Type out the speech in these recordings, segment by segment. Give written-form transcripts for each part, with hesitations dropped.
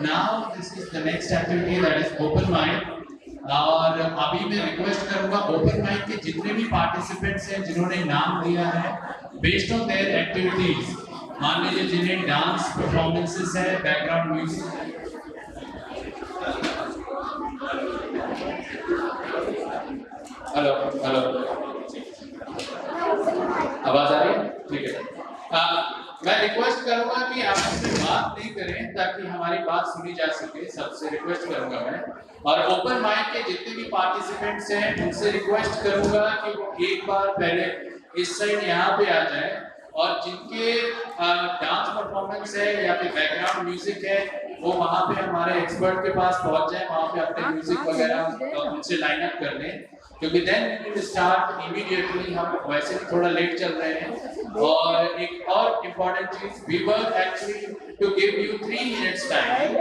now this is the next activity, that is open mic. और अभी मैं request करूंगा ओपन माइक के जितने भी पार्टिसिपेंट्स हैं जिन्होंने नाम दिया है बेस्ड ऑन देयर एक्टिविटीज, मान लीजिए जिन्हें डांस परफॉर्मेंसेस है, बैकग्राउंड म्यूजिक। हेलो हेलो, आवाज आ रही है? ठीक है। मैं रिक्वेस्ट करूंगा कि आप अपनी बात नहीं करें ताकि हमारी बात सुनी जा सके, सबसे रिक्वेस्ट करूंगा मैं। और ओपन माइक के जितने भी पार्टिसिपेंट्स हैं उनसे रिक्वेस्ट करूंगा कि वो एक बार पहले इस साइड यहाँ पे आ जाए, और जिनके डांस परफॉर्मेंस है या फिर बैकग्राउंड म्यूजिक है वो वहाँ पे हमारे एक्सपर्ट के पास पहुँच जाए, वहाँ पे अपने म्यूजिक वगैरह उनसे लाइन अप कर लें, क्योंकि then we will start immediately. हम वैसे भी थोड़ा लेट चल रहे हैं। और एक और इम्पोर्टेंट चीज, we were actually to give you 3 minutes time,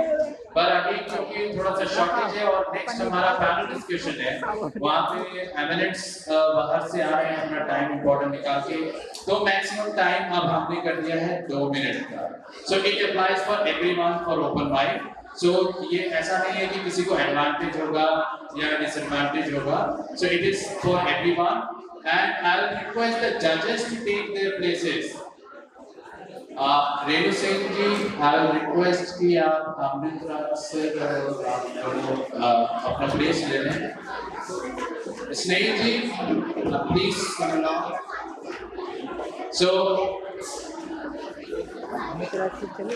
पर अभी क्योंकि थोड़ा सा शॉर्टेज है और नेक्स्ट हमारा पैनल डिस्कशन है, वहाँ पे एमिनेंट्स बाहर से आ रहे हैं अपना टाइम इम्पोर्टेंट निकाल के, तो मैक्सिमम टाइम अब हमने कर दिया है 2 मिनट का। So it applies for everyone for open mic. So ये ऐसा नहीं है कि किसी को एडवांटेज होगा या डिसएडवांटेज होगा। So it is for everyone and I'll request the judges to take their places. Renu Singh ji, I'll request कि आप अमृत राज से अपना प्लेस ले लें। स्नेही जी, please come along. So अमृत राज से चले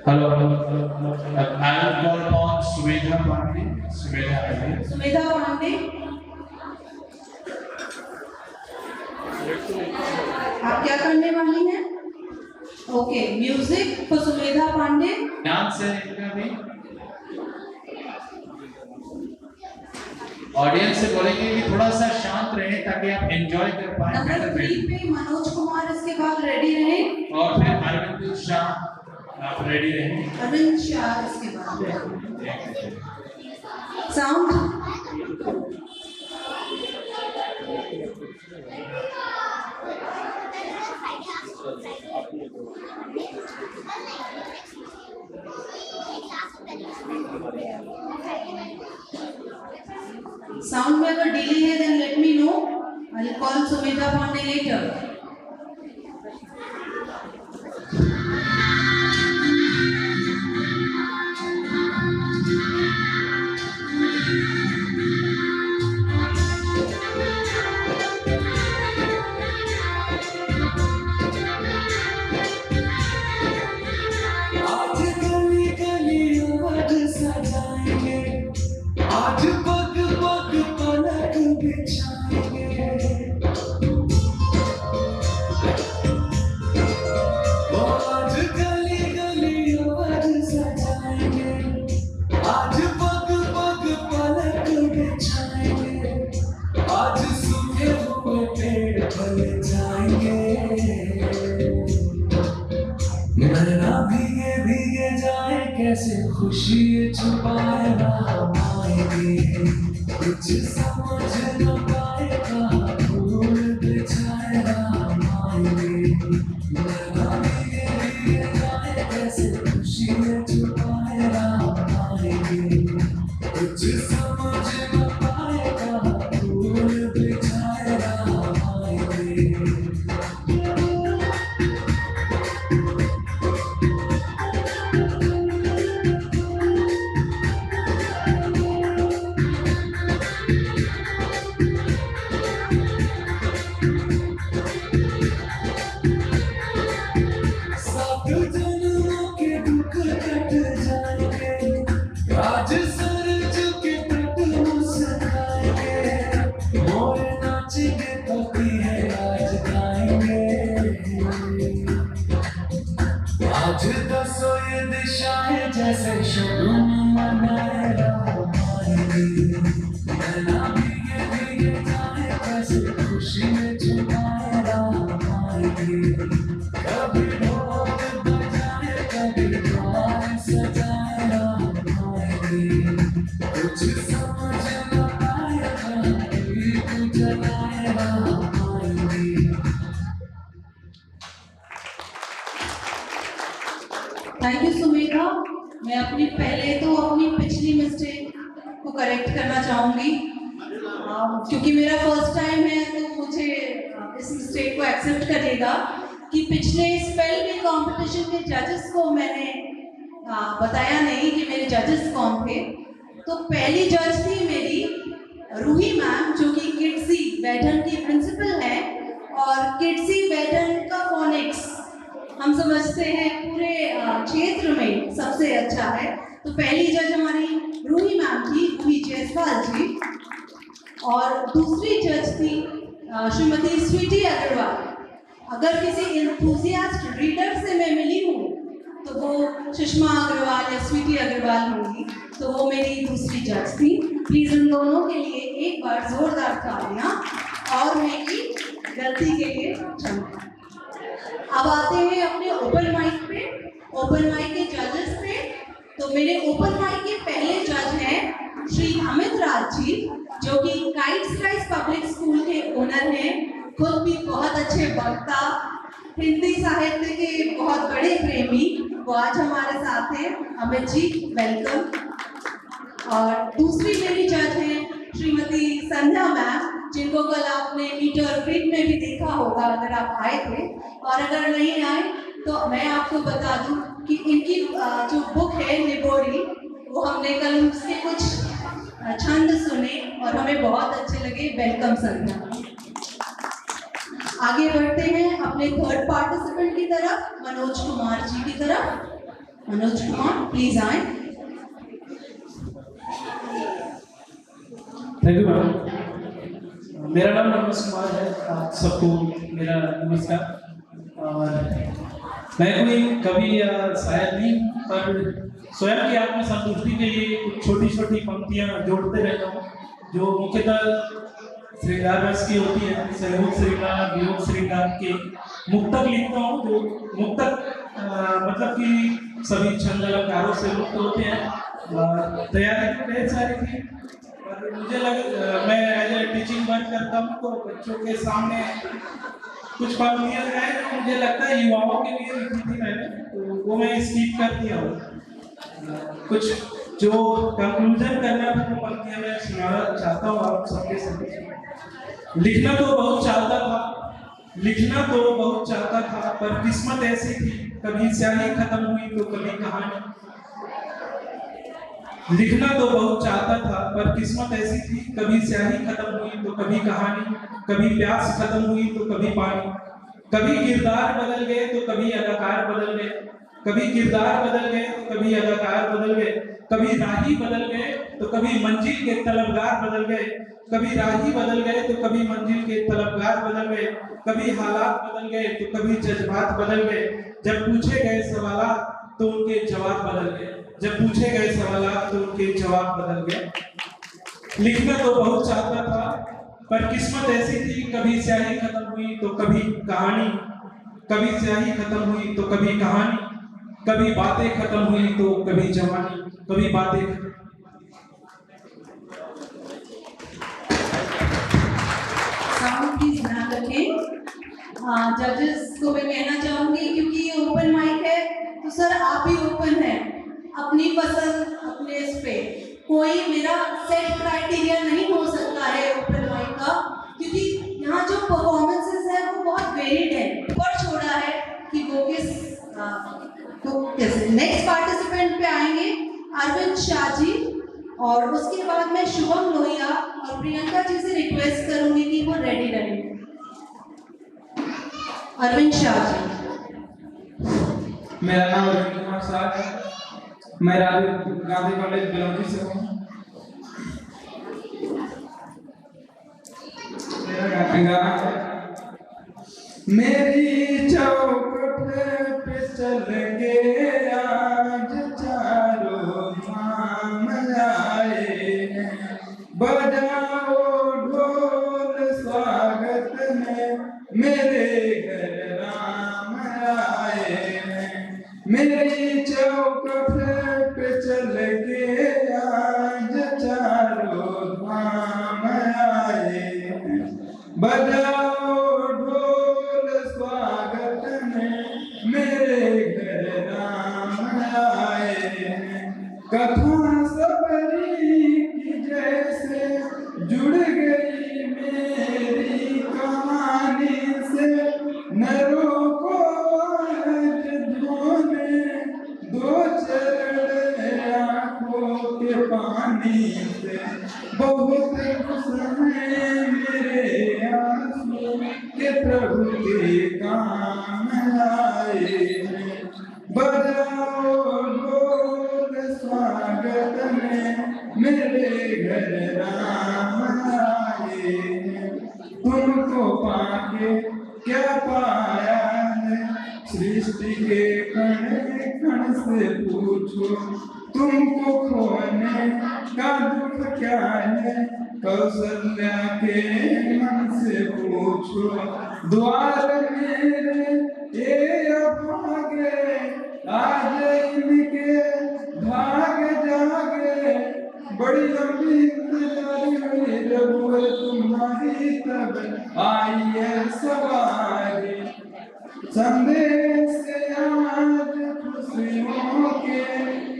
hello, I will call upon Sumedha Pandey. Sumedha Pandey, आप क्या करने वाली हैं? Okay, music for Sumedha Pandey. Dance है इनका भी। ऑडियंस से बोलेंगे कि थोड़ा सा शांत रहे ताकि आप एंजॉय कर पाएं। नंबर 3 पे मनोज कुमार इसके बाद रेडी रहे, और फिर अरविंद शाह आप रेडी रहे। अरविंद शाह इसके बाद साउंड Sound में अगर delay है then let me know. I'll call Sumita Pandey later. आज गली गली आवाज सजाएंगे, आज पग पग पलक बिछाएंगे, आज गली गली आवाज सजाएंगे, आज पग पग पलक बिछाएंगे, आज सूखे हुए पेड़ फल जाएंगे, नैना भीगे भीगे जाए कैसे खुशी छुपाए राम आएंगे, कुछ समझ न पाए कहाँ फूल बिछाए राम आएंगे, नैना भीगे भीगे जाए कैसे खुशी छुपाए राम आएंगे, कुछ समझ न पाए कहाँ फूल बिछाए राम आएंगे। सात जन्मों के दुख कट जाएंगे, आज सर झुके तट मुस्काएंगे, मोर नाचेंगे पति है आज गाएंगे, आज दसों ये दिशाएं जैसे शुरू मनाए राम आएंगे, नैना भीगे भीगे जाए कैसे खुशी में छुपाए राम आएंगे, कभी ढोल बजाए कभी द्वार सजाए राम आएंगे, कुछ समझ न आए कहाँ दीप जलाए राम आएंगे। Thank you Sumedha. मैं अपनी पिछली मिस्टेक को करेक्ट करना चाहूँगी, क्योंकि मेरा फर्स्ट टाइम है तो मुझे इस मिस्टेक को एक्सेप्ट करिएगा कि पिछले स्पेल के कंपटीशन के जजेस को मैंने बताया नहीं कि मेरे जजेस कौन थे। तो पहली जज थी मेरी रूही मैम, जो कि किड्सी बैठन की प्रिंसिपल है, और किड्सी बैठन का फोनिक्स हम समझते हैं पूरे क्षेत्र में सबसे अच्छा है। तो पहली जज हमारी रूही मैम थी, रूही जायसवाल जी, और दूसरी जज थी श्रीमती स्वीटी अग्रवाल। अगर किसी इंथुजियास्ट रीडर से मैं मिली हूँ तो वो सुषमा अग्रवाल या स्वीटी अग्रवाल होंगी, तो वो मेरी दूसरी जज थी। प्लीज उन दोनों के लिए एक बार जोरदार तालियां और मेरी गलती के लिए क्षमा। अब आते हैं अपने ओपन माइक पे, ओपन माइक के जजेस पे। तो मेरे ओपन माइक के पहले जज हैं श्री अमित राज जी, जो कि काइट स्काइज पब्लिक स्कूल के ओनर हैं, खुद भी बहुत अच्छे वक्ता, हिंदी साहित्य के बहुत बड़े प्रेमी। वो आज हमारे साथ हैं। अमित जी वेलकम। और दूसरी मेरी जज हैं श्रीमती संध्या मैम, जिनको कल आपने मीटर प्रिंट में भी देखा होगा अगर आप आए थे, और अगर नहीं आए तो मैं आपको बता दूं कि इनकी जो बुक है निबोड़ी, वो हमने कल उसके कुछ छंद सुने और हमें बहुत अच्छे लगे। वेलकम संध्या। आगे बढ़ते हैं अपने थर्ड पार्टिसिपेंट की तरफ, मनोज कुमार जी की तरफ। मनोज कुमार प्लीज आए। Thank you madam. मेरा नाम मनोज कुमार है। आप सबको मेरा नमस्कार। और मैं कोई कवि या शायर नहीं, पर स्वयं की आत्मसंतुष्टि के लिए कुछ छोटी छोटी पंक्तियां जोड़ते रहता हूँ, जो मुख्यतः श्रृंगार रस की होती है। सहयोग श्रृंगार, वियोग श्रृंगार के मुक्तक लिखता हूँ, जो मुक्तक मतलब कि सभी छंद अलंकारों से मुक्त होते हैं। और तैयारी तो ढेर सारी थी, पर मुझे लगा मैं एज ए टीचिंग वर्क करता हूँ, तो बच्चों के सामने कुछ पंक्तियां हैं जो मुझे लगता है युवाओं के लिए लिखी थी मैंने, तो वो मैं स्किप कर दिया हूँ। कुछ जो कंक्लूजन करना था वो पंक्तियां मैं सुनाना चाहता हूँ आप सबके सामने। लिखना तो बहुत चाहता था, पर किस्मत ऐसी थी, कभी स्याही खत्म हुई तो कभी कहानी। लिखना तो बहुत चाहता था, पर किस्मत ऐसी थी, कभी स्याही खत्म हुई तो कभी कहानी, कभी प्यास खत्म हुई तो कभी पानी। कभी किरदार बदल गए तो कभी अदाकार बदल गए, कभी किरदार बदल गए तो कभी अदाकार बदल गए, कभी राही बदल गए तो कभी मंजिल के तलबगार बदल गए, कभी राही बदल गए तो कभी मंजिल के तलबगार बदल गए, कभी हालात बदल गए तो कभी जज्बात बदल गए। जब पूछे गए सवालात तो उनके जवाब बदल गए, जब पूछे गए सवालात तो उनके जवाब बदल गए। लिखना तो बहुत चाहता था, पर किस्मत ऐसी थी, कभी स्याही खत्म हुई तो कभी कहानी, कभी स्याही खत्म हुई तो कभी कहानी, कभी बातें खत्म हुई तो कभी जवानी, कभी बातें। साउंड प्लीज ध्यान रखें। जजेस को मैं कहना चाहूंगी, क्योंकि ये ओपन माइक है तो सर आप भी ओपन है अपनी पसंद अपने इस पे। कोई मेरा सेट क्राइटेरिया नहीं हो सकता है ओपन माइक का, क्योंकि यहाँ जो परफॉर्मेंसेस है वो बहुत वेरिड है। पर छोड़ा है कि वो तो कैसे। नेक्स्ट पार्टिसिपेंट पे आएंगे अरविंद शाह जी, और उसके बाद मैं शुभम लोहिया और प्रियंका जी से रिक्वेस्ट करूंगी कि वो रेडी रहें। अरविंद शाह जी। मेरा नाम अरविंद कुमार शाह है, मैं राजीव गांधी कॉलेज बिलौटी से हूँ। गाना है, मेरी चौखट पे चल के आज चारों धाम आए, बजाओ ढोल स्वागत में मेरे घर राम आए हैं। मेरी चौखट पे चल के आज चारों धाम आए हैं, बजाओ ढोल स्वागत में मेरे घर राम आए हैं। कथा सबरी की जैसे जुड़ गई मेरी कहानी से, नरों को आज धोने दो चरण आंखों के पानी से। बहुत खुश हैं मेरे आंसू के प्रभु के काम आए हैं, बजाओ ढोल स्वागत में मेरे घर राम आए हैं। तुमको पाके क्या पाया है, सृष्टि के कण कण से पूछो, तुमको खोने का दुख क्या है, कौशल्या के मन से पूछो। द्वार मेरे ये अभागे, आज इनके भाग जागे, बड़ी लंबी इंतजारी हुई रघुवर तुम्हारी, तब आई है सवारी। संदेश आज खुशियों के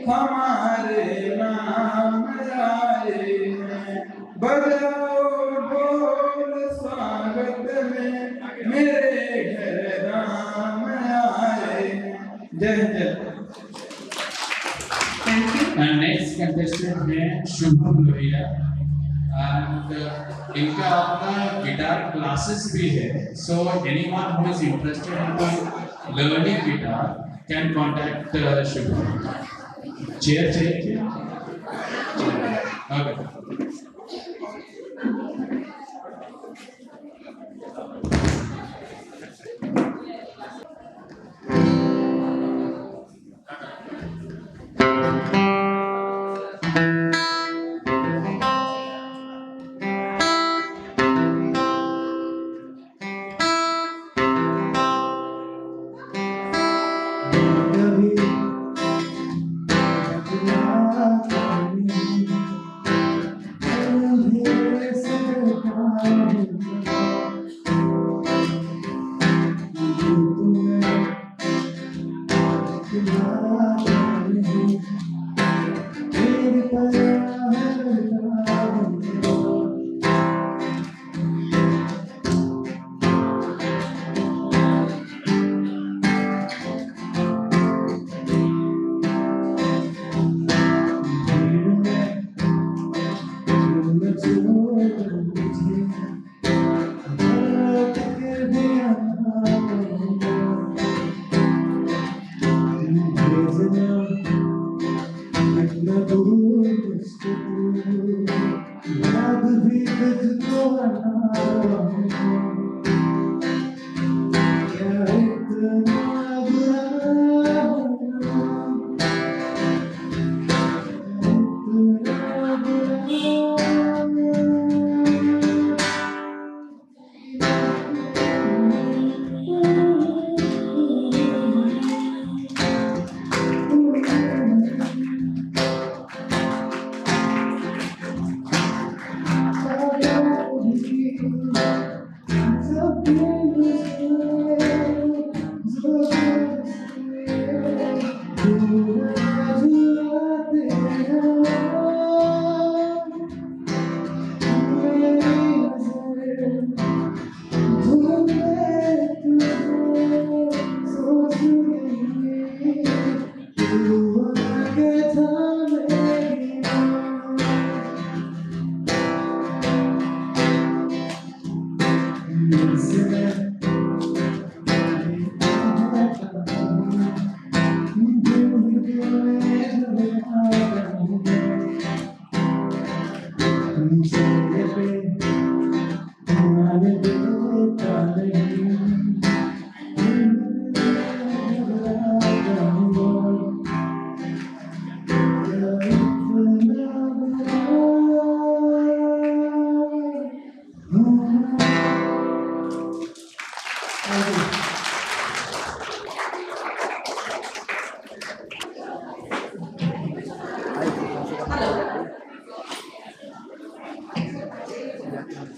हमारे नाम आए हैं, बजाओ ढोल स्वागत में मेरे घर राम आए हैं। जय जय। Thank you. And next contestant है शुभम लोहिया, and इनका अपना गिटार क्लासेस भी है, so anyone who is interested in learning guitar can contact Shubham. Chair चाहिए? Okay.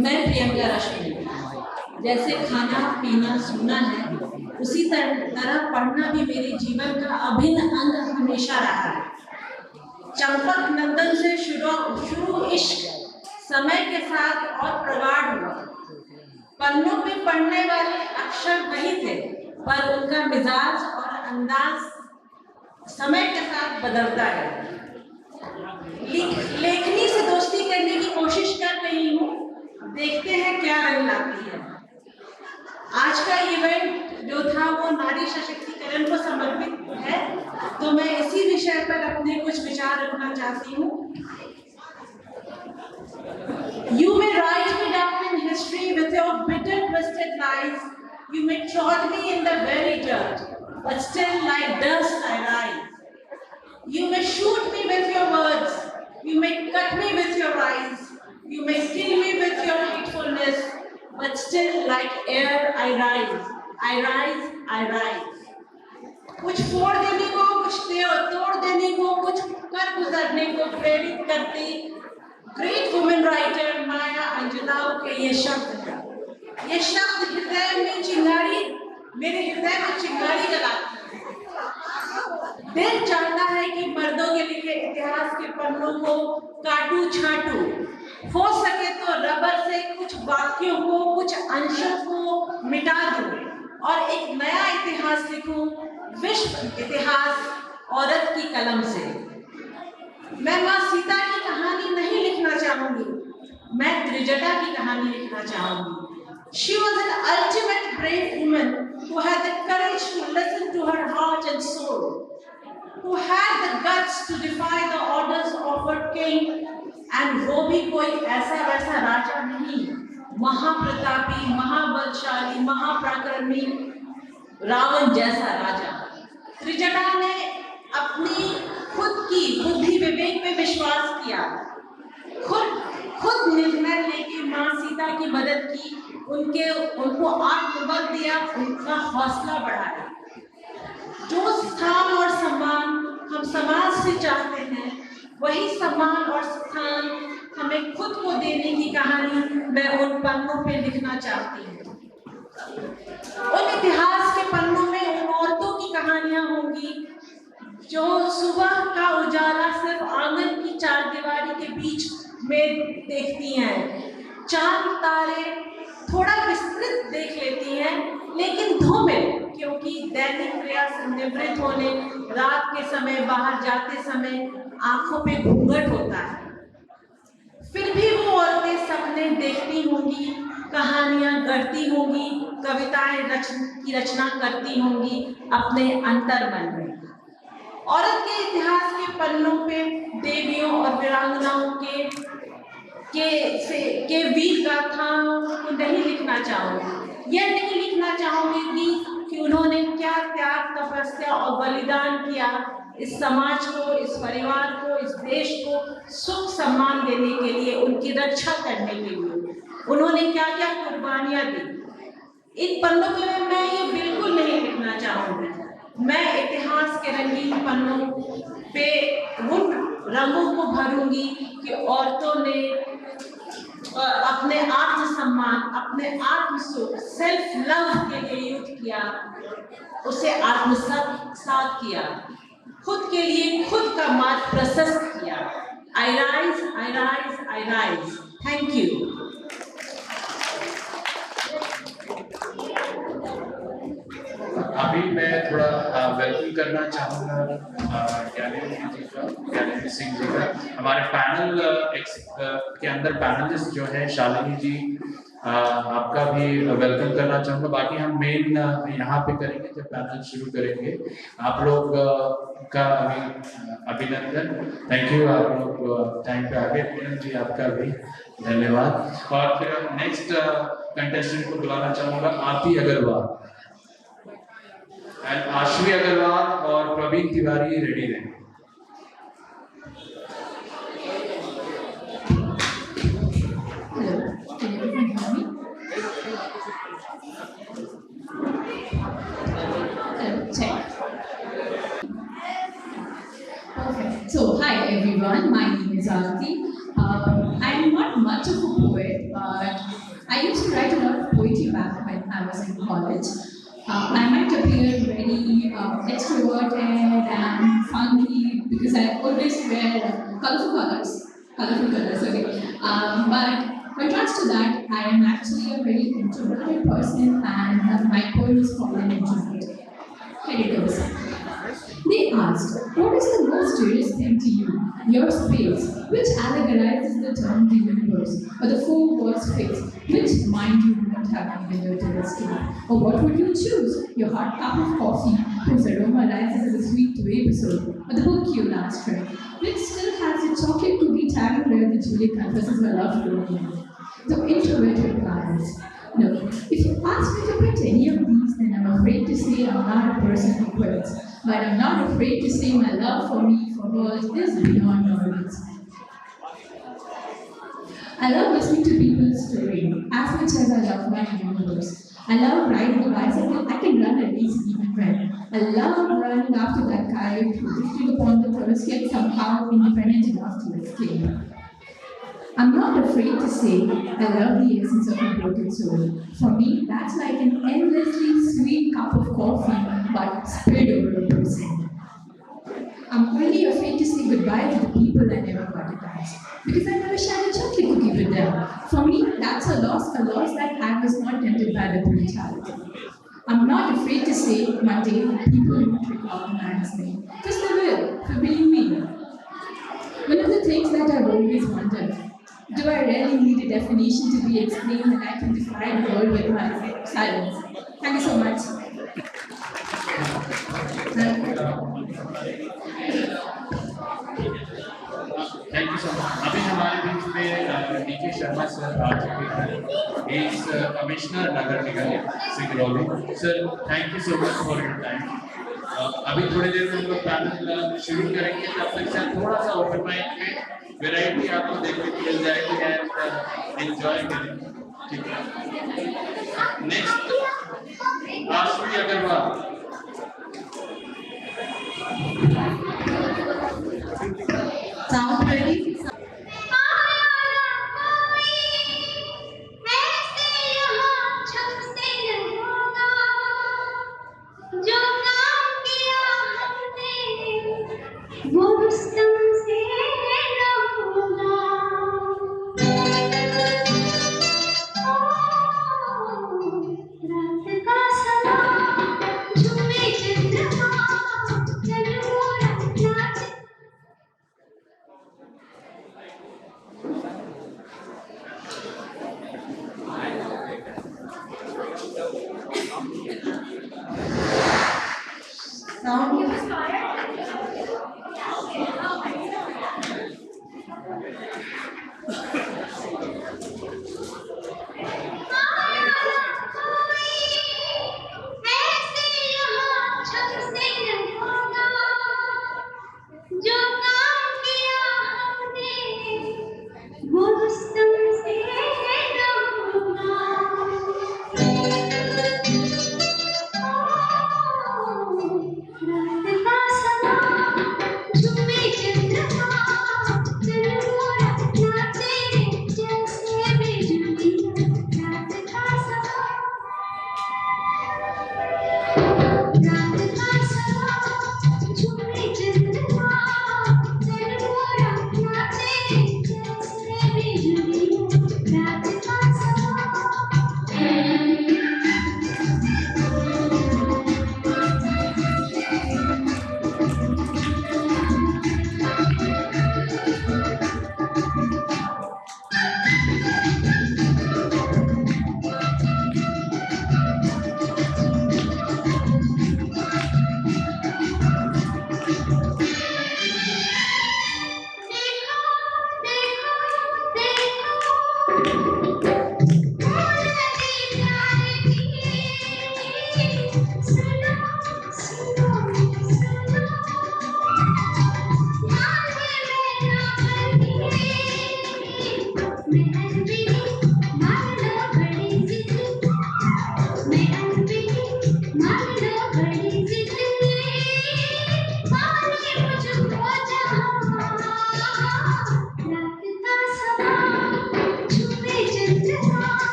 मैं प्रियंका रश्मि। जैसे खाना पीना सोना है, उसी तरह पढ़ना भी मेरे जीवन का अभिन्न अंग हमेशा रहा है। चंपक नंदन से शुरू इश्क समय के साथ और प्रगाढ़ हुआ। पन्नों पे पढ़ने वाले अक्षर वही थे, पर उनका मिजाज और अंदाज समय के साथ बदलता है। लेखनी से दोस्ती करने की कोशिश कर रही हूँ, देखते हैं क्या रंग लाती है। आज का इवेंट जो था वो नारी सशक्तिकरण को समर्पित है, तो मैं इसी विषय पर अपने कुछ विचार रखना चाहती हूँ। You may write me down in history with your bitter, twisted lies. You may trod me in the very dirt, but still like dust I rise. You may shoot me with your words. You may cut me with your eyes. You may kill me with your hatefulness, but still like air I rise. I rise, I rise. कुछ फोड़ देने को, कुछ तोड़ देने को, कुछ कर गुजरने को प्रेरित करती ग्रेट वुमेन राइटर माया अंजलाओ के ये शब्द है। ये शब्द हृदय में चिंगारी, मेरे हृदय में चिंगारी जलाती है। दिल चाहता है कि मर्दों के लिखे इतिहास के पन्नों को काटू छाटू, हो सके तो रबर से कुछ वाक्यों को, कुछ अंशों को मिटा दूं और एक नया इतिहास लिखूं, विश्व इतिहास औरत की कलम से। मैं माँ सीता की कहानी नहीं लिखना चाहूंगी, मैं त्रिजटा की कहानी लिखना चाहूंगी। She was an ultimate brave woman who had the courage to listen to her heart and soul, who had the guts to defy the orders of her king, and वो भी कोई ऐसा वैसा राजा नहीं, महाप्रतापी, महाबलशाली, महापराक्रमी रावण जैसा राजा। त्रिजटा ने अपनी खुद की बुद्धि विवेक पे विश्वास किया, खुद निर्णय लेके माँ सीता की मदद की, उनको आत्मबल दिया, उनका हौसला बढ़ाया। जो स्थान और सम्मान हम समाज से चाहते हैं, वही सम्मान और स्थान हमें खुद को देने की कहानी मैं उन पन्नों पे लिखना चाहती हूँ। उन इतिहास के पन्नों में उन औरतों की कहानियां होंगी जो सुबह का उजाला सिर्फ आंगन की चारदीवारी के बीच में देखती हैं, चांद तारे थोड़ा विस्तृत देख लेती हैं, लेकिन धूमिल, क्योंकि दैनिक प्रयास से निवृत्त होने, रात के समय बाहर जाते समय आंखों पे घूंघट होता है। फिर भी वो औरतें सपने देखती होंगी, कहानियां गढ़ती होंगी, कविताएं की रचना करती होंगी अपने अंतर्मन में। औरत के इतिहास के पन्नों पे देवियों और वीरांगनाओं के वीर गाथाओं को नहीं लिखना चाहूँगी। यह नहीं लिखना चाहूँगी कि उन्होंने क्या त्याग, तपस्या और बलिदान किया इस समाज को, इस परिवार को, इस देश को सुख सम्मान देने के लिए, उनकी रक्षा करने के लिए उन्होंने क्या क्या कुर्बानियाँ दी। इन पन्नों पे मैं ये बिल्कुल नहीं लिखना चाहूँगी। मैं इतिहास के रंगीन पन्नों पे उन रंगों को भरूंगी कि औरतों ने अपने आत्मसम्मान, अपने आत्म सेल्फ लव के लिए युद्ध किया, उसे आत्मसात किया, खुद के लिए खुद का मार्ग प्रशस्त किया। आई rise, I rise, I rise. Thank you. अभी मैं थोड़ा वेलकम करना चाहूँगा ज्ञानेंद्र सिंह जी का। हमारे पैनल के अंदर पैनलिस्ट जो है शालिनी जी, आपका भी वेलकम करना चाहूँगा। बाकी हम मेन यहाँ पे करेंगे जब पैनल शुरू करेंगे। आप लोग का अभी अभिनंदन, थैंक यू, आप लोग टाइम पे आ गए। पूनम जी आपका भी धन्यवाद। और फिर नेक्स्ट कंटेस्टेंट को बुलाना चाहूँगा, आरती अग्रवाल एंड आश्वी अग्रवाल और प्रवीण तिवारी रेडी रहे। So, hi everyone, my name is Aarti. I'm not much of a poet, but I used to write a lot of poetry back when I was in college. I might appear very extroverted and funky because I always wear colorful colors, okay. But contrast to that, I am actually a very introverted person, and my poem is called an introvert. Here it goes. They asked, what is the most dearest thing to you? Your space, which allegorizes the term the universe, or the four walls space, which mind you won't have given your dearest to. Or what would you choose? Your hot cup of coffee, whose aroma rises as a sweet to episode, or the book you last read, which still has a chocolate cookie tag where the Julie confesses her love to Romeo. The introverted replies, no, if you ask me to pick any of these, then I'm afraid to say I'm not a person who quits. But I'm not afraid to say my love for me, for girls, is beyond words. I love listening to people's story as much as I love my universe. I love riding a bicycle. I can run a race even when. I love running after that kite who drifted upon the thirst, yet somehow independent enough to escape. I'm not afraid to say I love the essence of a broken soul. For me, that's like an endlessly sweet cup of coffee, but spilled over a person. I'm only afraid to say goodbye to the people I never got attached, because I never shared a chocolate cookie with them. For me, that's a loss that I was not tempted by the brutality. I'm not afraid to say one day people won't recognize me, because they will, for being me. One of the things that I've always wondered, do I really need a definition to be explained that I can defy the world with my silence? Thank you so much. Thank you so much. अभी हमारे बीच में DK Sharma sir आ चुके हैं, is commissioner Nagar Nigam Singrauli. Sir thank you so much for your time. अभी थोड़ी देर में हम लोग पैनल शुरू करेंगे, तब तक सर थोड़ा सा ओपन माइक में वैरायटी आपको देखने को मिल जाएगी एंड एंजॉय करेंगे, ठीक है। Next Aashvi Agarwal. Sound ready? रात का समा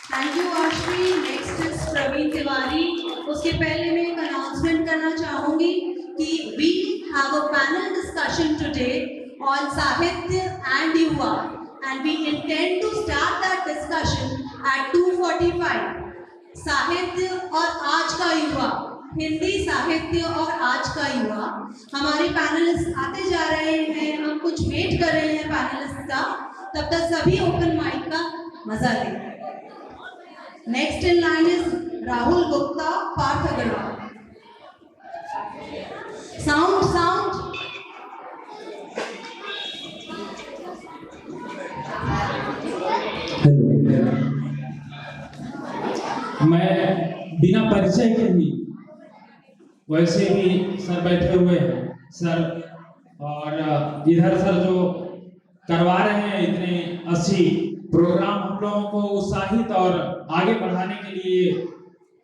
thank you Aashvi. Next is Praveen Tiwari. उसके पहले मैं एक अनाउंसमेंट करना चाहूंगी कि we have a panel discussion today on Sahitya and Yuva and we intend to start that discussion at 2:45। साहित्य और आज का युवा, हिंदी साहित्य और आज का युवा। हमारे पैनलिस्ट आते जा रहे हैं, हम कुछ वेट कर रहे हैं पैनलिस्ट का, तब तक सभी ओपन माइक का मजा लें। Next in line is Rahul Gupta, Parth Agarwal. Sound. Hello, मैं बिना परिचय के ही, वैसे भी सर बैठे हुए हैं सर, और इधर सर जो करवा रहे हैं इतने 80 प्रोग्राम हम लोगों को उत्साहित और आगे बढ़ाने के लिए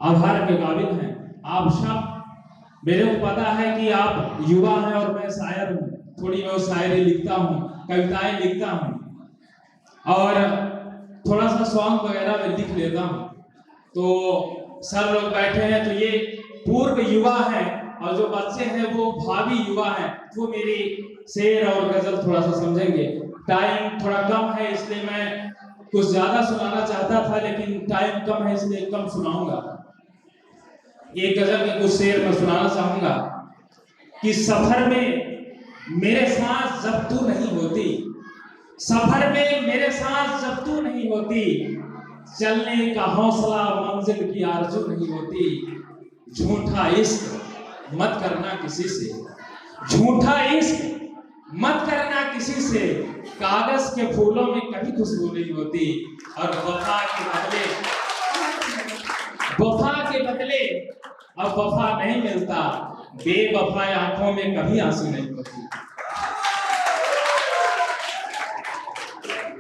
आभार के काबिल हैं। आप सब, मेरे को पता है कि आप युवा हैं और मैं शायर हूँ, थोड़ी बहुत शायरी लिखता हूँ, कविताएं लिखता हूँ और थोड़ा सा सॉन्ग वगैरह भी लिख लेता हूँ। तो सर लोग बैठे हैं, तो ये पूर्व युवा हैं और जो बच्चे हैं वो भावी युवा हैं, वो मेरी शेर और गजल थोड़ा सा समझेंगे। टाइम थोड़ा कम है इसलिए मैं कुछ ज्यादा सुनाना चाहता था, लेकिन टाइम कम है इसलिए कम सुनाऊंगा। एक गजल के कुछ शेर मैं सुनाना चाहूंगा कि सफर में मेरे साथ जब तू नहीं होती, सफर में मेरे साथ जब तू नहीं होती, चलने का हौसला मंजिल की आरज़ू नहीं होती। झूठा इश्क मत करना किसी से, झूठा इश्क मत करना किसी से, कागज के फूलों में कभी खुशबू नहीं होती। और वफा के बदले अब वफा नहीं मिलता, बेवफा आंखों में कभी आंसू नहीं होती।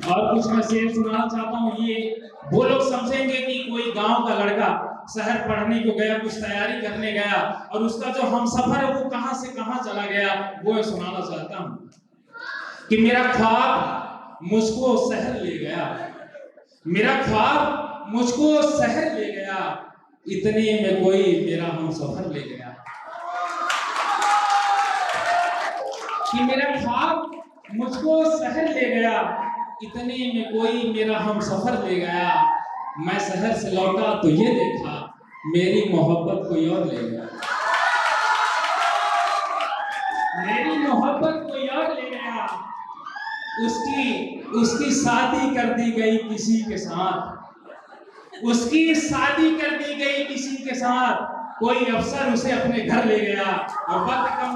और कुछ मैं शेर सुनाना चाहता हूँ, ये वो लोग समझेंगे कि कोई गांव का लड़का शहर पढ़ने को गया, कुछ तैयारी करने गया और उसका जो हमसफर है वो कहां से कहां चला गया, वो मैं सुनाना चाहता हूँ कि मेरा ख्वाब मुझको शहर ले गया, मेरा ख्वाब मुझको शहर ले गया, इतने में कोई मेरा हमसफर ले गया। कि मेरा ख्वाब मुझको शहर ले गया, इतने में कोई मेरा हमसफर ले गया। मैं शहर से लौटा तो ये देखा, मेरी मोहब्बत कोई और ले गया, मेरी मोहब्बत कोई और ले गया। उसकी शादी कर दी गई किसी के साथ, उसकी शादी कर दी गई किसी के साथ, कोई अफसर उसे अपने घर ले गया। और वक्त कम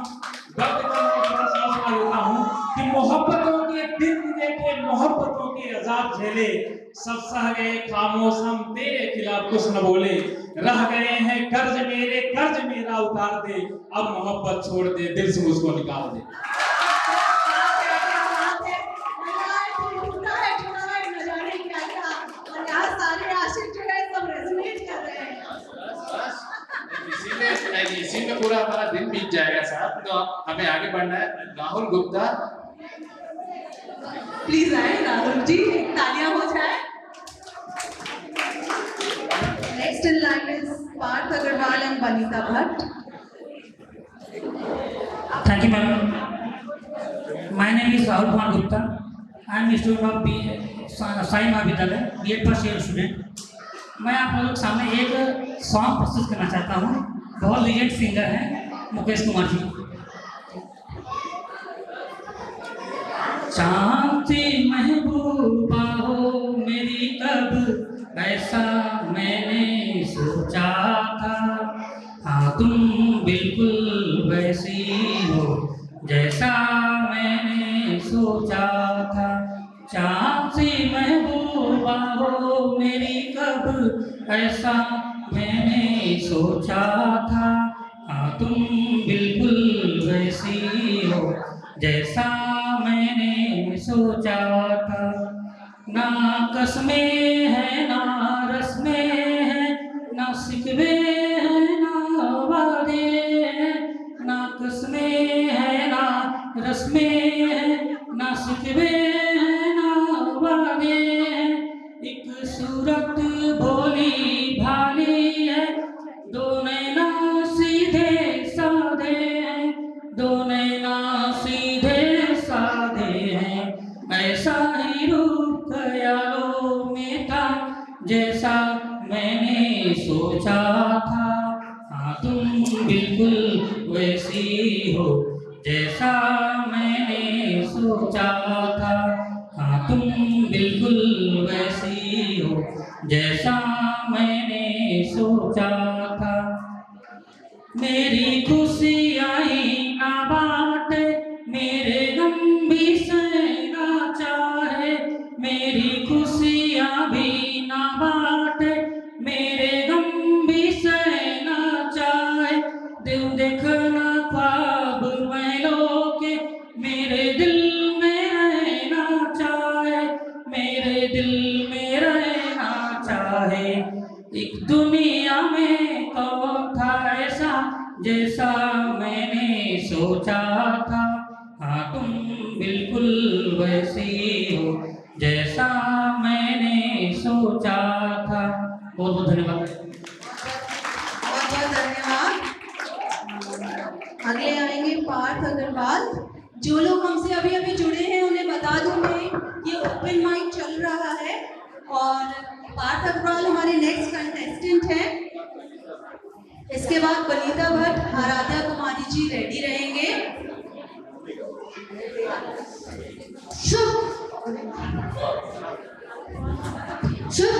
थोड़ा सा लेता हूँ कि मोहब्बतों के दिन देखे, मोहब्बतों के अजाब झेले, सब सह गए खामोश हम, तेरे खिलाफ कुछ न बोले। रह गए हैं कर्ज मेरे, कर्ज मेरा उतार दे, अब मोहब्बत छोड़ दे, दिल से मुझको निकाल दे। इसी में पूरा हमारा दिन बीत जाएगा साहब, तो हमें आगे बढ़ना है। राहुल गुप्ता, प्लीज आए राहुल जी, तालियां हो जाए। Next in line is Parth Agarwal and Vanita Bhatt. Thank you, ma'am. My name is Rahul Kumar Gupta. I am a student of Sai महाविद्यालय, B.Ed फर्स्ट ईयर स्टूडेंट। मैं आप लोगों के सामने एक सॉन्ग प्रस्तुत करना चाहता हूँ। बहुत लीजेंड सिंगर हैं मुकेश कुमार जी। चाहती महबूबा हो मेरी कब ऐसा मैंने सोचा था, हाँ तुम बिल्कुल वैसी हो जैसा मैंने सोचा था। चाहती महबूबा हो मेरी कब ऐसा मैंने सोचा था, हाँ तुम बिल्कुल वैसी हो जैसा मैंने सोचा था। ना कसमें है ना रस्में है, ना शिकवे है ना वादे हैं, ना कसमें है ना रस्में है, ना शिकवे है ना वादे हैं। एक सूरत भोली भाली है, दो नैना सीधे साधे हैं, दो नैना सीधे साधे हैं। ऐसा ही रूप ख्यालों में था जैसा मैंने सोचा था, हाँ तुम बिल्कुल वैसी हो जैसा मैंने सोचा था, हाँ तुम बिल्कुल वैसी हो जैसा मैंने सोचा था। मेरी खुशियाँ ही ना बाटे, मेरे गम भी सहना चाहे, मेरी खुशियाँ भी ना बाटे, मेरे गम भी सहना चाहे। दिल देखना ख्वाब महलों के मेरे दिल में रहना चाहे, मेरे दिल में रहना चाहे। एक दुनिया में कौन था ऐसा जैसा मैंने सोचा था, हाँ तुम बिल्कुल वैसी हो जैसा मैंने सोचा था। बहुत बहुत धन्यवाद। बहुत बहुत धन्यवाद। अगले आएंगे पार्थ अग्रवाल। जो लोग हमसे अभी अभी जुड़े हैं उन्हें बता दूं मैं, ये ओपन माइक चल रहा है और पार्थ अग्रवाल हमारे नेक्स्ट कंटेस्टेंट हैं। इसके बाद वनीता भट्ट, आराध्या कुमारी जी रेडी रहेंगे। शुभ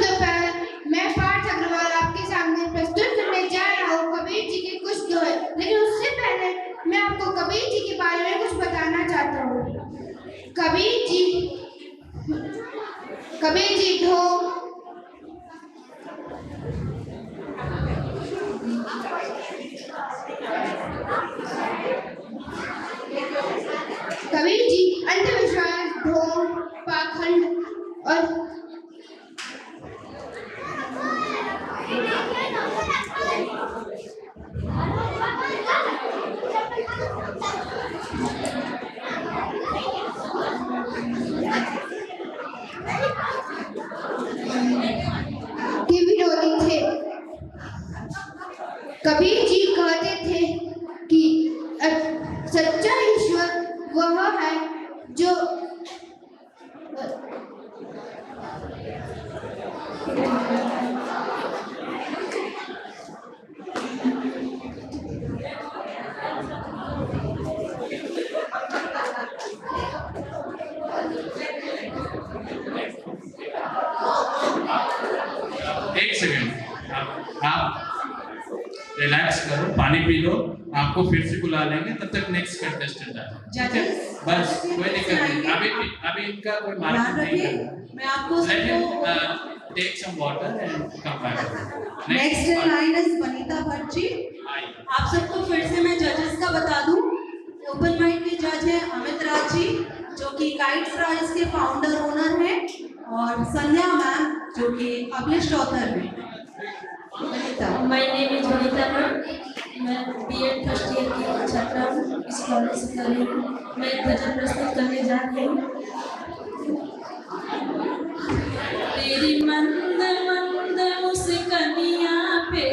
दोपहर। मैं पार्थ अग्रवाल आपके सामने प्रस्तुत करने जा रहा हूँ कबीर जी के कुछ दोहे। लेकिन उससे पहले मैं आपको कबीर जी के बारे में कुछ बताना चाहता हूँ। कबीर जी ढोंग, कबीर जी अंधविश्वास, ढोंग, पाखंड और के विरोधी थे। कबीर जी कहते थे कि सच्चा ईश्वर वह है जो एक सेकंड, आप रिलैक्स करो, पानी पी लो, आपको फिर से बुला लेंगे, तब तक नेक्स्ट कंटेस्टेंट आ जाए। बस कोई दिक्कत नहीं, अभी इनका कोई मार्किंग नहीं करना। मैं आपको take some water and come back. Next in line is Vanita Bhatt ji. आप सबको फिर से मैं जजेस का बता दूं। ओपन माइक के जज हैं अमित राज जी, जो कि गाइड्स राइज के फाउंडर ओनर हैं, और संध्या मैम जो कि पब्लिश्ड ऑथर हैं। My name is Vanita ma'am. मैं बीएड फर्स्ट ईयर की छात्रा हूँ, इस कॉलेज से कर रही हूँ। मैं एक भजन प्रस्तुत करने जा रही हूँ। तेरी मंद मंद मुस्कानिया पे,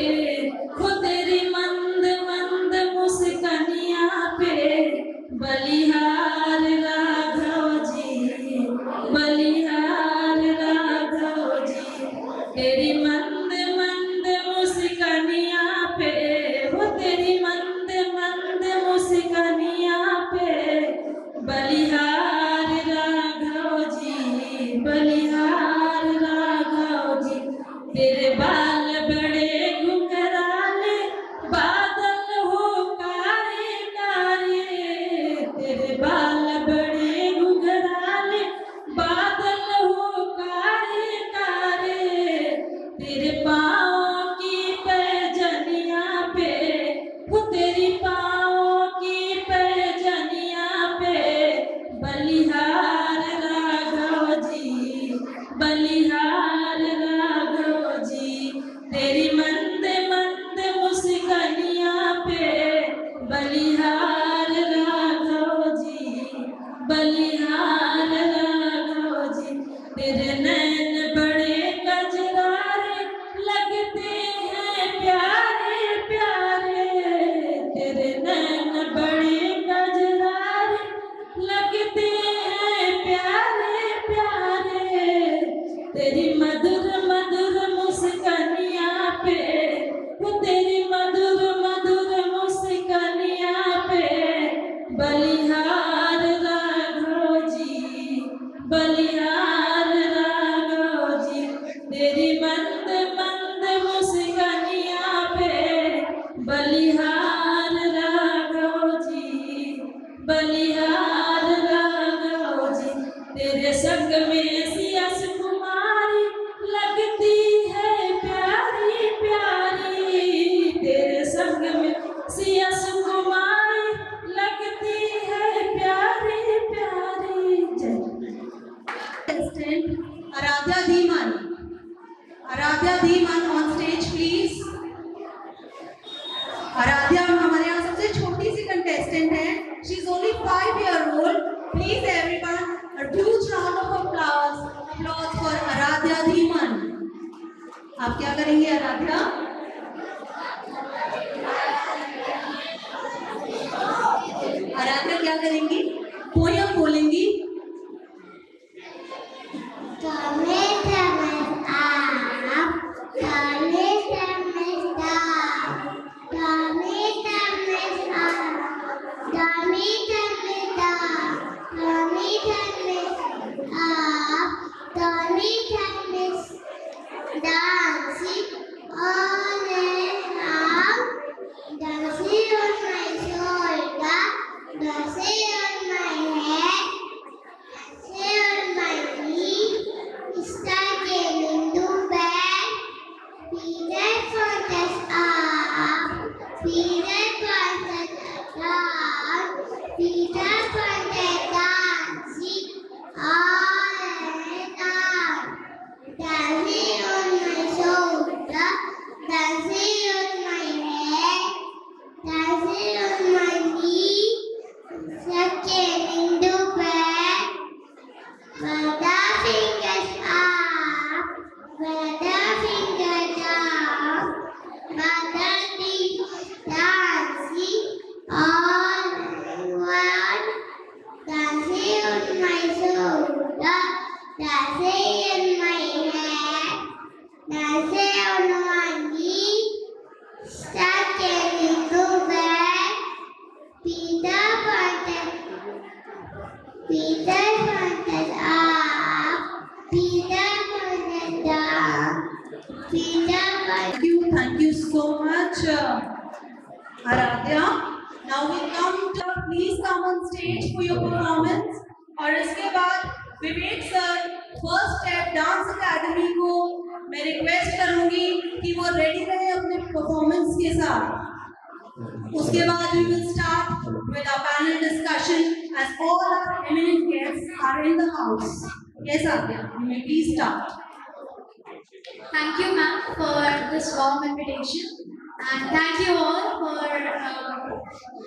वो तेरी मंद मंद मुस्कानिया पे, बलिहार राघव जी, बलिहार राघव जी। तेरी मंद मंद मुस्कानिया पे, वो तेरी मंद मंद मुस्कानिया पे, बलिहार राघव जी, बलिहार राघव जी। तेरे बाल बड़े घुंघराले, बादल हो कारे कारे। तेरे बाल बड़े घुंघराले, बादल हो कारे कारे। तेरे पाँव की पैजनिया पे, वो तेरी पाँव की पैजनिया पे, बलिहार राघव जी, बलिहार राघव जी। तेरी मंद मंद मुस्कानिया पे, बलिहार राघव जी, बलिहार राघव जी। तेरे नैन बड़े कजरारे, लगते हैं प्यारे प्यारे। तेरे नैन बड़े कजरारे, लगते हैं प्यारे प्यारे। तेरी मधुर मधुर मुस्कानिया पे, वो तेरी मधुर मधुर मुस्कानिया पे, बलिहार राघव जी, बलिहार राघव जी। तेरी मंद मंद मुस्कानिया पे, बलिहार राघव जी, बलिहार राघव जी। तेरे संग में सियास कुमारी, लगती है प्यारी प्यारी। तेरे संग में सियास कुमारी, लगती है प्यारी प्यारी। Contestant Aradhya Dhiman. Aradhya Dhiman on stage please. Aradhya हमारे यहाँ सबसे छोटी सी contestant है. She is only 5 years old. Please everyone, a huge round of applause for Aradhya Dhiman. आप क्या करेंगे आराध्या? आराध्या क्या करेंगी? पोयम बोलेंगी। Thank you so much, Aradhya. Now we come to, please come on stage for your performance. और इसके बाद Vivek sir first step dance academy को मैं रिक्वेस्ट करूंगी कि वो रेडी रहे अपने परफॉर्मेंस के साथ। उसके बाद we will start with our panel discussion as all our eminent guests are in the house. Yes, Adya, you may please start. Thank you, ma'am, for this warm invitation. And thank you all for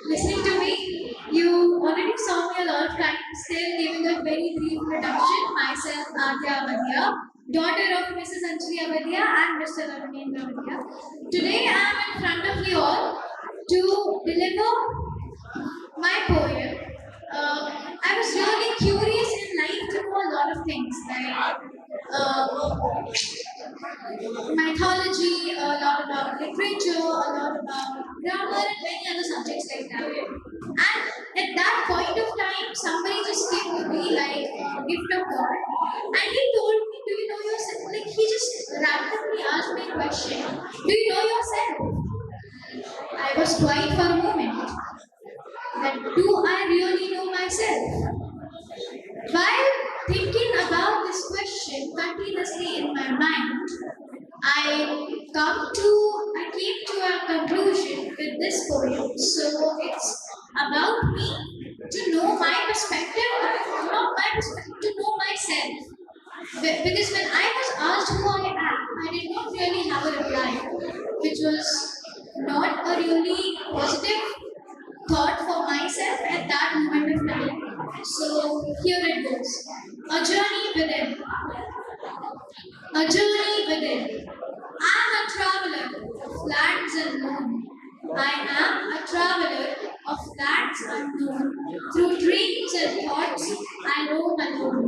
listening to me. You already saw me a lot of times, still giving a very brief introduction. Myself, Adya Avadia, daughter of Mrs. Anjali Avadia and Mr. Ravinendra Avadia. Today I am in front of you all to deliver my poem. I was really curious in life to know a lot of things like mythology, a lot about literature, a lot about grammar, and many other subjects like that. And at that point of time, somebody just came to me like a gift of God, and he told me, "Do you know yourself?" Like he just randomly asked me a question, "Do you know yourself?" I was quiet for a moment. That do I really know myself? While thinking about this question continuously in my mind, I came to a conclusion with this poem. So it's about me to know my perspective, not my perspective, to know myself. Because when I was asked who I am, I did not really have a reply, which was not a really positive thought for myself at that moment of time. So here it goes. A journey within. A journey within. I am a traveler of lands unknown. I am a traveler of lands unknown. Through dreams and thoughts, I roam alone.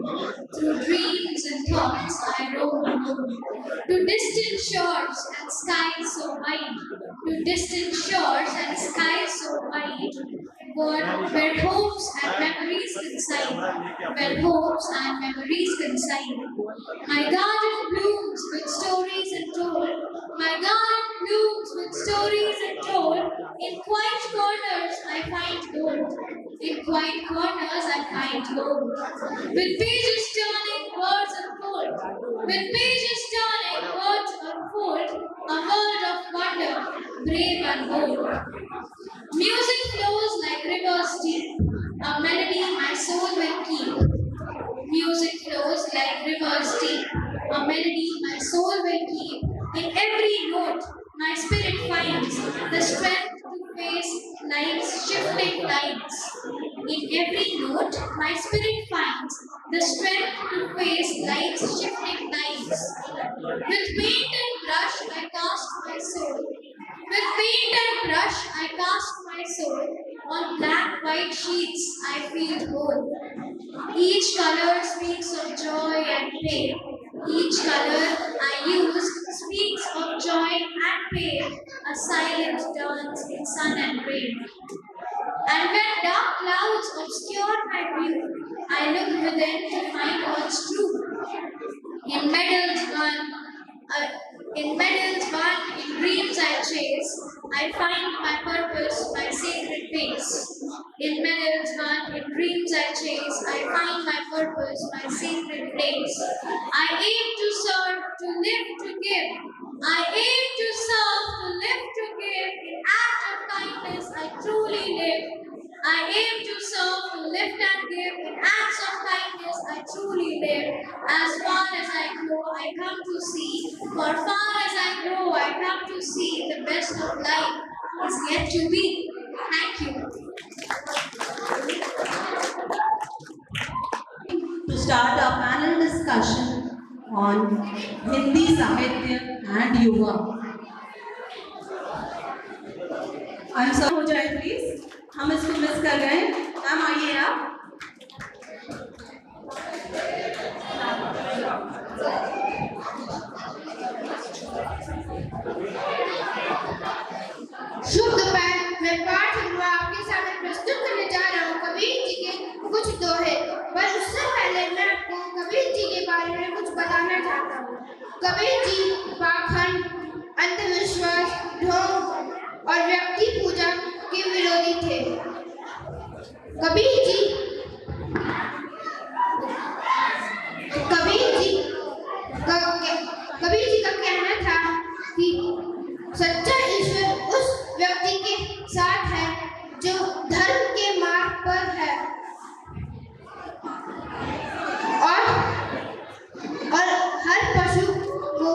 Through dreams and thoughts, I roam alone. To distant shores and skies so wide. To distant shores and skies so wide. Where hopes and memories coincide. Where hopes and memories coincide. My garden blooms with stories untold. My garden blooms with stories untold. In quiet corners I find gold. In quiet corners I find gold. With pages turning, words unfold. With pages turning, words unfold. A world of wonder, brave and bold. Music flows like rivers deep. A melody my soul will keep. Music flows like rivers deep. A melody my soul will keep. In every note, my spirit finds the strength to face life's shifting tides. In every note, my spirit finds the strength to face life's shifting tides. With paint and brush, I cast my soul. With paint and brush, I cast my soul. On black white sheets, I feel whole. Each color speaks of joy and pain. Each color I use speaks of joy and pain. A silent dance in sun and rain. And when dark clouds obscure my view, I look within to find what's true. In medals won, in dreams I chase, I find my purpose, my sacred pace. In medals won, in dreams I chase, I find my purpose, my sacred place. I aim to serve, to live, to give. I aim to serve, to live, to give. In act of kindness I truly live. I aim to serve, to lift and give. In acts of kindness I truly live. As far as I grow, I come to see. For far as I grow, I come to see. The best of life is yet to be. Thank you. To start our panel discussion on Hindi Sahitya and Yuva. I'm sorry, हो जाए please, हम इसको miss कर गए। Ma'am आइए आप। शुभ दोपहर। मैं पाठ अग्रवाल आपके सामने प्रस्तुत करने जा रहा हूँ कबीर जी के कुछ दोहे। पर उससे पहले मैं आपको कबीर जी के बारे में कुछ बताना चाहता हूँ। कबीर जी पाखंड, अंधविश्वास, ढोंग और व्यक्ति पूजा के विरोधी थे। कबीर जी का कहना था कि सच्चा ईश्वर उस व्यक्ति के साथ है जो धर्म के मार्ग पर है और हर पशु को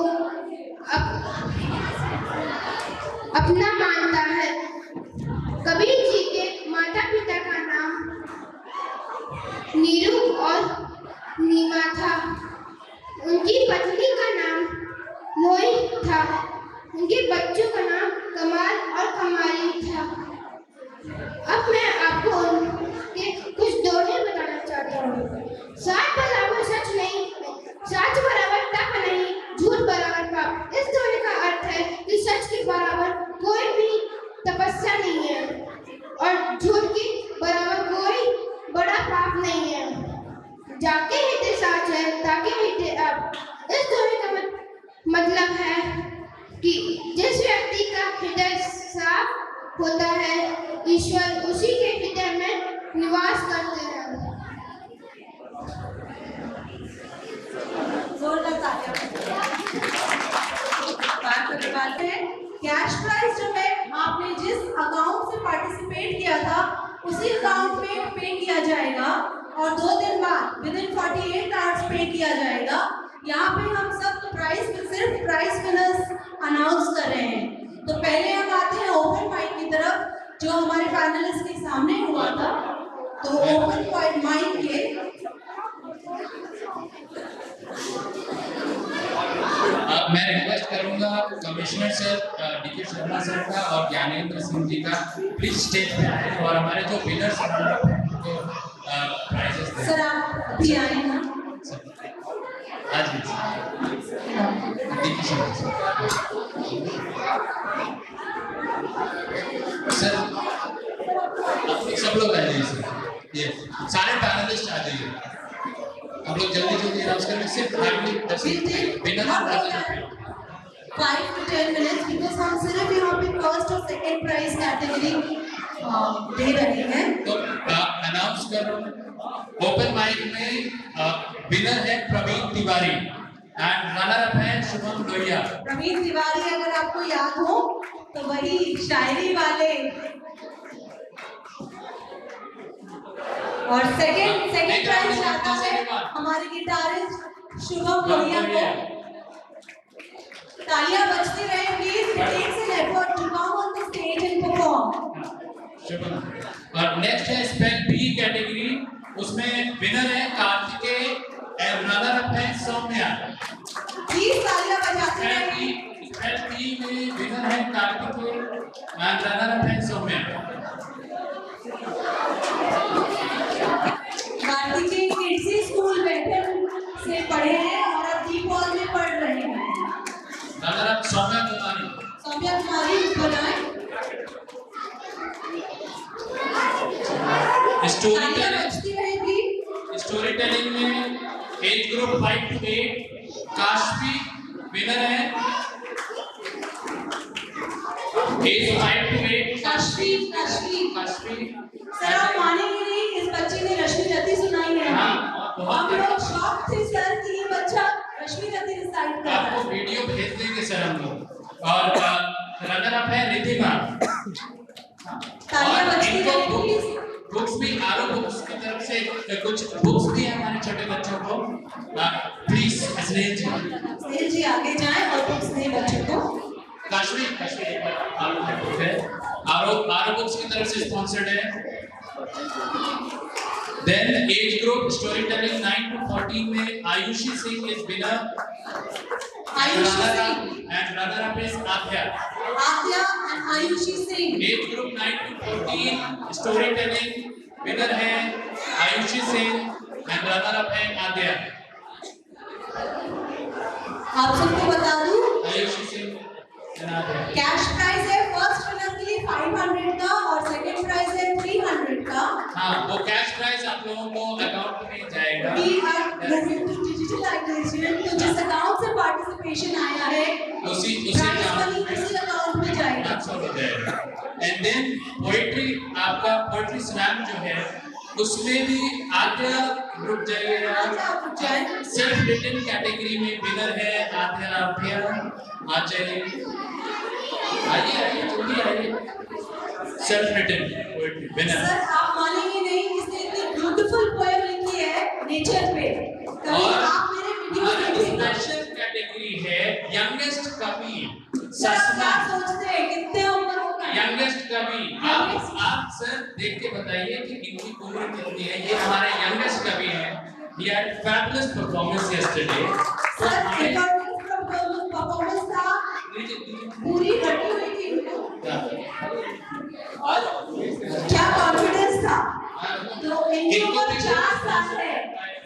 मामा था। उनकी पत्नी का नाम लोई था। उनके बच्चों का नाम कमाल और कमाली था। अब मैं आपको उनके कुछ दोहे बताना चाहता हूँ। सच बराबर सच नहीं, सच बराबर तप नहीं, झूठ बराबर पाप। इस दोहे का अर्थ है कि सच के बराबर कोई भी तपस्या नहीं है और झूठ के बराबर कोई बड़ा पाप नहीं है। जाके हिते साच है, ताके हिते अब। इस दोहे का मतलब है कि जिस व्यक्ति का हृदय साफ होता है, ईश्वर उसी के हृदय में निवास करते हैं। जोरदार तालियां। बात करने वाले हैं कैश प्राइज जो है आपने जिस अकाउंट से पार्टिसिपेट किया था उसी अकाउंट में पे किया जाएगा और 2 दिन बाद विदिन 48 आवर्स पे किया जाएगा। यहाँ पे हम सब सिर्फ प्राइस विनर्स अनाउंस कर रहे हैं। तो पहले हम आते हैं ओपन माइक की तरफ जो हमारे फाइनलिस्ट के सामने हुआ था। तो ओपन माइक के मैं रिक्वेस्ट करूंगा commissioner sir DK Sharma sir का और ज्ञानेंद्र सिंह जी का प्लीज स्टेज पे आए और हमारे जो विनर्स हैं उनको प्राइजेस दें। सर आप भी आए ना? आज डीके शर्मा सर सब लोग आ जाइए सर। ये सारे पैनलिस्ट आ जाइए। हम लोग जल्दी जल्दी अनाउंस करेंगे। सिर्फ हार्डली 10 मिनट बिना 5 to 10 minutes because हम सिर्फ यहाँ पे फर्स्ट और सेकंड प्राइज कैटेगरी दे रहे हैं। तो अनाउंस कर रहा हूँ। ओपन माइक में विनर है Praveen Tiwari and runner up है शुभम लोहिया। प्रवीण तिवारी अगर आपको याद हो तो वही शायरी वाले और सेकंड प्राइज जाता है हमारे गिटारिस्ट शुभम लोहिया को। तालियां बजती रहे please. It takes an effort to come on the stage and perform. Shubham. और नेक्स्ट है स्पेल बी कैटेगरी, उसमें विनर है कार्तिकेय एंड रनर अप है सौम्या। प्लीज तालियां बजाते रहिए। स्पेल बी में विनर है कार्तिकेय एंड रनर अप है सौम्या। कार्तिकेय किड्स स्कूल बैठन से पढ़े हैं और अब दीपॉल में पढ़ रहे हैं। Runner up Saumya Kumari. सौम्या कुमारी बनाए। स्टोरी टेलिंग में age group 5 to 8 Kashvi winner है। Age 5 to 8 Kashvi. सर आप मानेंगे नहीं, इस बच्चे ने रश्मि रति सुनाई है। हम लोग शॉक थे सर कि ये बच्चा रश्मि रति रिसाइट कर रहा है। आपको वीडियो भेज देंगे सर हम लोग। और रनर अप है रिधिमा। तालियां बजती रहे प्लीज। बुक्स भी आरो बुक्स की तरफ से कुछ बुक्स भी है हमारे छोटे बच्चों को। प्लीज स्नेह जी आगे जाएं और बुक्स दें बच्चों को। काशवी एक बार आरो बुक्स की तरफ से स्पॉन्सर्ड है। Then age group storytelling 9 to 14 में Ayushi Singh is winner. And runner up is Aadya and Ayushi Singh. Age group 9 to 14 storytelling winner है Ayushi Singh and runner up है आद्या। आप सबको बता दूं आयुषी सिंह कैश प्राइज है फर्स्ट विनर के लिए 500 का और सेकंड प्राइज है 300 का। हाँ वो कैश प्राइज आप लोगों को अकाउंट में जाएगा। We are moving to digitalization, तो जिस अकाउंट से पार्टिसिपेशन आया है उसी अकाउंट में जाएगा। एंड देन पोएट्री आपका पोएट्री स्लैम जो है उसमें भी आद्या ग्रुप जाइए। सेल्फ रिटन कैटेगरी में विनर है आद्या। आइए जल्दी आइए। Self written poetry winner. Sir आप मानेंगे नहीं, इसने इतनी ब्यूटीफुल पोएम लिखी है नेचर पे। कभी आप मेरे वीडियो देखिए। स्पेशल कैटेगरी है यंगेस्ट कवि। सर क्या सोचते हैं कितने उम्र होगा? यंगेस्ट कवि। आप सर देख के बताइए कि इनकी उम्र कितनी है। ये हमारे यंगेस्ट कवि हैं he had fabulous performance yesterday. So sir हमें एफर्टलेस परफॉर्मेंस था, पूरी रटी हुई थी उनको, और क्या कॉन्फिडेंस था। तो इनकी उम्र 4 साल है,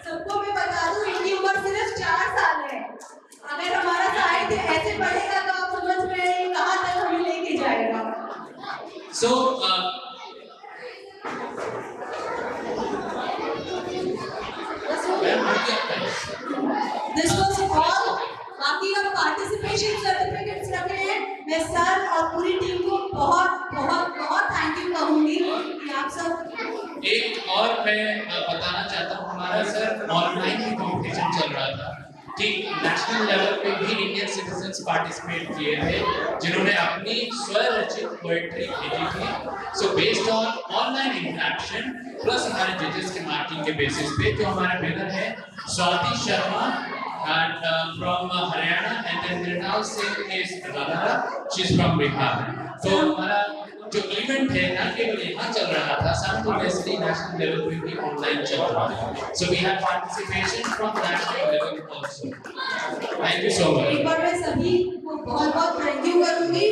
सबको मैं बता दूं इनकी उम्र सिर्फ 4 साल है। अगर हमारा साहित्य ऐसे बढ़ेगा तो आप समझ में आइए कहाँ तक हमें लेके जाएगा। So This was all। बाकी अब पार्टिसिपेशन सर्टिफिकेट्स रखे हैं। मैं सर और पूरी टीम को बहुत बहुत बहुत थैंक यू कहूंगी कि आप सब। एक और मैं बताना चाहता हूँ, हमारा सर ऑनलाइन भी कॉम्पिटिशन चल रहा था कि नेशनल लेवल पे भी इंडियन सिटीजन्स पार्टिसिपेट किए थे जिन्होंने अपनी स्वरचित पोएट्री भेजी थी। So based on online interaction plus हमारे जजेस के मार्किंग के बेसिस पे जो हमारा विनर है Swati Sharma and from Haryana, and then Mrinal Singh is Radha, she's from Bihar. So हमारा जो इवेंट है ना केवल यहाँ चल रहा था, simultaneously नेशनल लेवल पे भी ऑनलाइन चल रहा था। So we have participation from national level also. Thank you so much. एक बार मैं सभी को बहुत बहुत थैंक यू करूंगी।